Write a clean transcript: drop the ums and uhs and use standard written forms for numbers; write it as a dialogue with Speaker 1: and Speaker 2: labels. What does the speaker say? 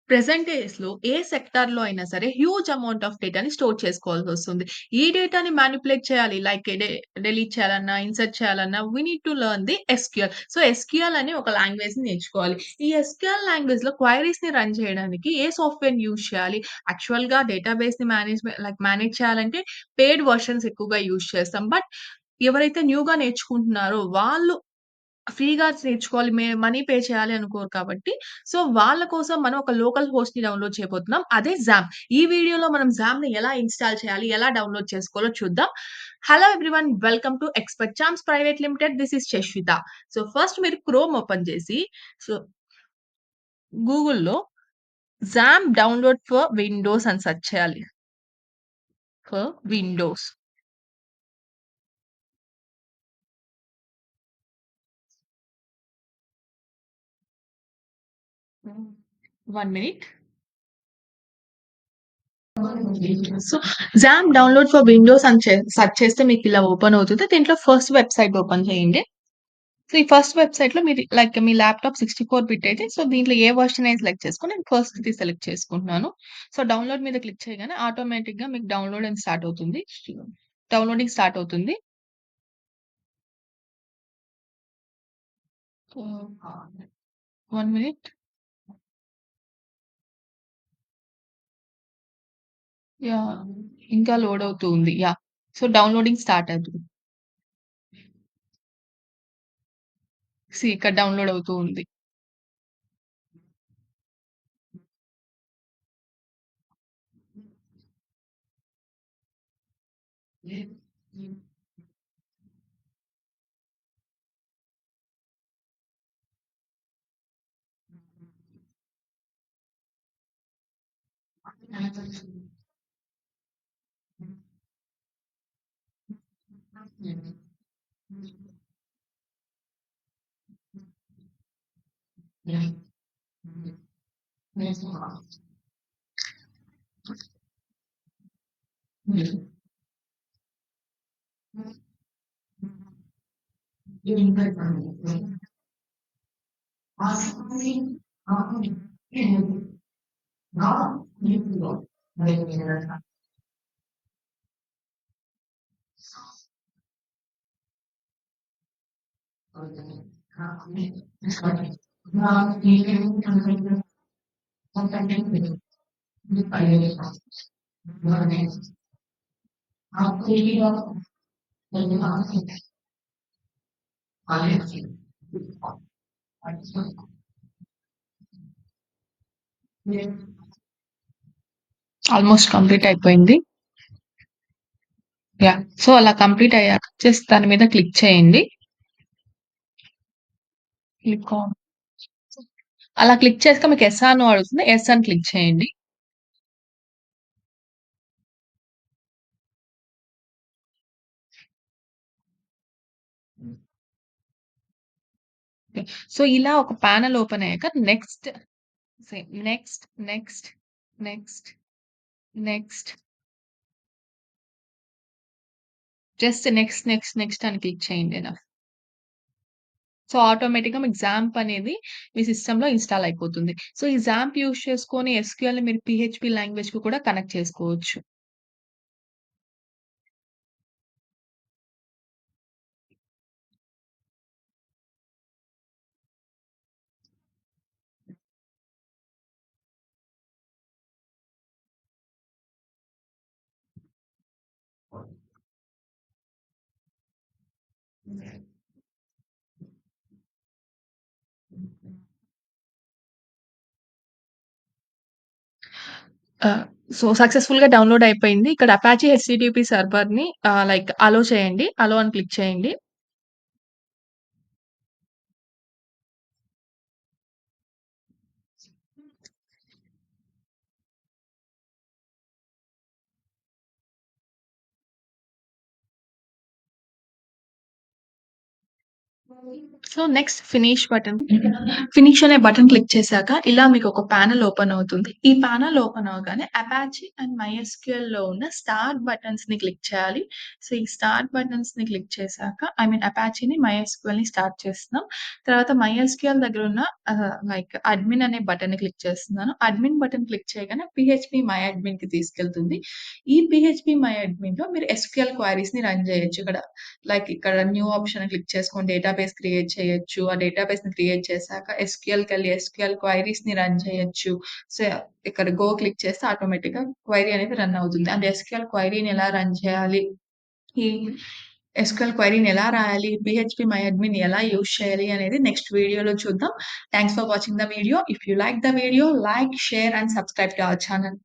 Speaker 1: Present డేస్‌లో ఏ సెక్టార్‌లో అయినా సరే హ్యూజ్ అమౌంట్ ఆఫ్ డేటాని స్టోర్ చేసుకోవాల్సొస్తుంది. ఈ డేటాని మానిప్యులేట్ చేయాలి. లైక్ డిలీట్ చేయాలన్నా, ఇన్సర్ట్ చేయాలన్నా we need to learn the SQL. So, SQL అని ఒక లాంగ్వేజ్‌ని నేర్చుకోవాలి. ఈ ఎస్‌క్యూఎల్ లాంగ్వేజ్‌లో క్వెరీస్‌ని రన్ చేయడానికి ఏ సాఫ్ట్‌వేర్‌ని యూజ్ చేయాలి? యాక్చువల్‌గా డేటాబేస్‌ని మేనేజ్ చేయాలంటే పెయిడ్ వెర్షన్స్ ఎక్కువగా యూజ్ చేస్తాం. బట్ ఎవరైతే న్యూగా నేర్చుకుంటున్నారో వాళ్ళు ఫ్రీగా నేర్చుకోవాలి. మనీ పే చేయాలి అనుకోరు కాబట్టి, సో, వాళ్ళ కోసం మనం ఒక లోకల్ హోస్ట్‌ని డౌన్‌లోడ్ చేయబోతున్నాం. అదే జామ్. ఈ వీడియోలో మనం జామ్‌ని ఎలా ఇన్‌స్టాల్ చేయాలి? ఎలా డౌన్‌లోడ్ చేసుకోవాలో చూద్దాం. Hello everyone. Welcome to expert champs private limited. This is Chashvitha. So, first మీరు క్రోమ్ ఓపెన్ చేసి, సో, గూగుల్‌లో జామ్ డౌన్‌లోడ్ ఫర్ విండోస్ అని సెర్చ్ చేయాలి. For Windows. 1 minute. So, Zoom download for Windows అని సెర్చ్ చేస్తే మీకిలా ఓపెన్ అవుతది. దీంట్లో ఫస్ట్ వెబ్‌సైట్ ఓపెన్ చేయండి. సో, ఈ ఫస్ట్ వెబ్‌సైట్‌లో మీరు లైక్ మీ ల్యాప్‌టాప్ 64 బిట్ అయితే, సో, దీంట్లో ఏ వెర్షన్ అయినా సెలెక్ట్ చేసుకొని నేను ఫస్ట్‌ది సెలెక్ట్ చేసుకుంటున్నాను. సో, డౌన్‌లోడ్ మీద క్లిక్ చేయగానే ఆటోమేటిక్‌గా మీకు డౌన్‌లోడింగ్ స్టార్ట్ అవుతుంది. డౌన్‌లోడింగ్ స్టార్ట్ అవుతుంది. ఆహ్, 1 మినిట్. యాహ్! ఇంకా లోడ్ అవుతూ ఉంది. యాహ్! సో, డౌన్‌లోడింగ్ స్టార్ట్ అవుతుంది. ఇక్కడ డౌన్‌లోడ్ అవుతూ ఉంది. ఆల్‌మోస్ట్ కంప్లీట్ అయిపోయింది. యాహ్! సో, అలా కంప్లీట్ అయ్యాక జస్ట్ దాని మీద క్లిక్ చేయండి. Click on. అలా క్లిక్ చేసాక మీకు యెస్ నో అడుగుతుంది. యెస్ అని క్లిక్ చేయండి. ఓకే. సో, ఇలా ఒక ప్యానెల్ ఓపెన్ అయ్యాక next, next, next, next, just next, next, next అని క్లిక్ చేయండి ఎనఫ్. సో, ఆటోమేటిక్‌గా మీకు జాంప్ అనేది మీ సిస్టమ్‌లో ఇన్‌స్టాల్ అయిపోతుంది. సో, ఈ జాంప్ యూజ్ చేసుకొని ఎస్‌క్యూఎల్‌ని మీరు పీహెచ్‌పీ లాంగ్వేజ్‌కి కూడా కనెక్ట్ చేసుకోవచ్చు. ఆహ్, సో, సక్సెస్‌ఫుల్‌గా డౌన్‌లోడ్ అయిపోయింది. ఇక్కడ అపాచీ హెచ్‌టిటిపి సర్వర్‌ని లైక్ అలో చేయండి. అలో అని క్లిక్ చేయండి. So, next finish button. Finish అనే బటన్ క్లిక్ చేశాక ఇలా మీకొక ప్యానెల్ ఓపెన్ అవుతుంది. ఈ ప్యానెల్ ఓపెన్ అవ్వగానే అపాచీ అండ్ మైఎస్‌క్యూఎల్‌లో ఉన్న స్టార్ట్ బటన్స్‌ని క్లిక్ చేయాలి. సో, ఈ స్టార్ట్ బటన్స్‌ని క్లిక్ చేశాక అపాచీని, మైఎస్‌క్యూఎల్‌ని స్టార్ట్ చేస్తున్నాం. తర్వాత మైఎస్‌క్యూఎల్ దగ్గర ఉన్న లైక్ అడ్మిన్ అనే బటన్‌ని క్లిక్ చేస్తున్నాను. అడ్మిన్ బటన్ క్లిక్ చేయగానే పీహెచ్‌పీ మై అడ్మిన్‌కి తీసుకెళ్తుంది. ఈ పీహెచ్‌పీ మై అడ్మిన్‌లో మీరు ఎస్‌క్యూఎల్ క్వెరీస్‌ని రన్ చేయొచ్చు. లైక్ ఇక్కడ న్యూ ఆప్షన్ క్లిక్ చేసుకొని డేటాబేస్ క్రియేట్ చేయొచ్చు. ఆ డేటాబేస్‌ని క్రియేట్ చేశాక ఎస్‌క్యూఎల్‌కెళ్ళి ఎస్‌క్యూఎల్ క్వెరీస్‌ని రన్ చేయొచ్చు. సో, ఇక్కడ గో క్లిక్ చేస్తే ఆటోమేటిక్‌గా క్వెరీ అనేది రన్ అవుతుంది. అండ్ ఎస్‌క్యూఎల్ క్వెరీని ఎలా రన్ చేయాలి? ఈ ఎస్‌క్యూఎల్ క్వెరీని ఎలా రాయాలి? పీహెచ్‌పీ మై అడ్మిన్ ఎలా యూజ్ చేయాలి అనేది నెక్స్ట్ వీడియోలో చూద్దాం. Thanks for watching the video. If you like the video, like, share and subscribe to our channel.